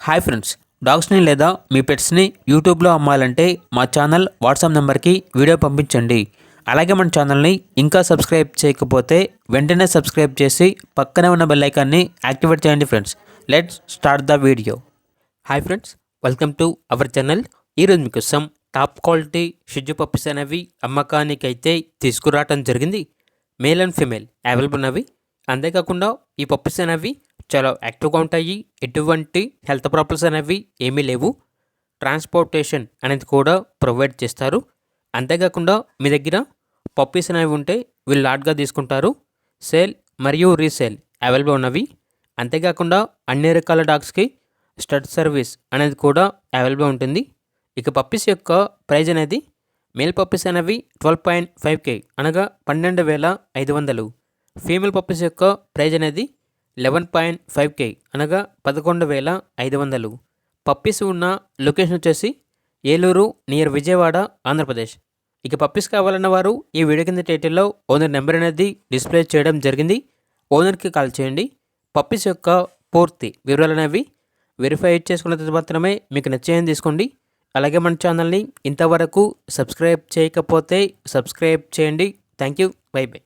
Hi friends, డాగ్స్ని లేదా మీ పెట్స్ని యూట్యూబ్లో అమ్మాలంటే మా ఛానల్ వాట్సాప్ నెంబర్కి వీడియో పంపించండి. అలాగే మన ఛానల్ని ఇంకా సబ్స్క్రైబ్ చేయకపోతే వెంటనే సబ్స్క్రైబ్ చేసి పక్కనే ఉన్న బెల్ ఐకాన్ని యాక్టివేట్ చేయండి friends. Let's start the video. Hi friends, welcome to our channel. ఈరోజు మీకోసం టాప్ క్వాలిటీ షిజు పప్పీస్ అనేవి అమ్మకానికైతే తీసుకురావటం జరిగింది. మేల్ అండ్ ఫీమేల్ అవైలబుల్ ఉన్నవి. అంతేకాకుండా ఈ పప్పీస్ అనేవి చాలా యాక్టివ్గా ఉంటాయి. ఎటువంటి హెల్త్ ప్రాబ్లమ్స్ అనేవి ఏమీ లేవు. ట్రాన్స్పోర్టేషన్ అనేది కూడా ప్రొవైడ్ చేస్తారు. అంతేకాకుండా మీ దగ్గర పప్పీస్ అనేవి ఉంటే వీళ్ళు లాట్గా తీసుకుంటారు. సేల్ మరియు రీసేల్ అవైలబుల్ ఉన్నవి. అంతేకాకుండా అన్ని రకాల డాగ్స్కి స్టడ్ సర్వీస్ అనేది కూడా అవైలబుల్ ఉంటుంది. ఇక పప్పీస్ యొక్క ప్రైజ్ అనేది మేల్ పప్పీస్ అనేవి 12.5K అనగా 12,500. ఫీమేల్ పప్పీస్ యొక్క ప్రైజ్ అనేది 11.5K అనగా 11,500. పప్పీస్ ఉన్న లొకేషన్ వచ్చేసి ఏలూరు నియర్ విజయవాడ, ఆంధ్రప్రదేశ్. ఇక పప్పీస్ కావాలన్న వారు ఈ వీడియో కింద టైటిల్లో ఓనర్ నెంబర్ అనేది డిస్ప్లే చేయడం జరిగింది. ఓనర్కి కాల్ చేయండి. పప్పీస్ యొక్క పూర్తి వివరాలు అనేవి వెరిఫై చేసుకున్న తర్వాత మాత్రమే మీకు నచ్చేయని తీసుకోండి. అలాగే మన ఛానల్ని ఇంతవరకు సబ్స్క్రైబ్ చేయకపోతే సబ్స్క్రైబ్ చేయండి. Thank you. By by.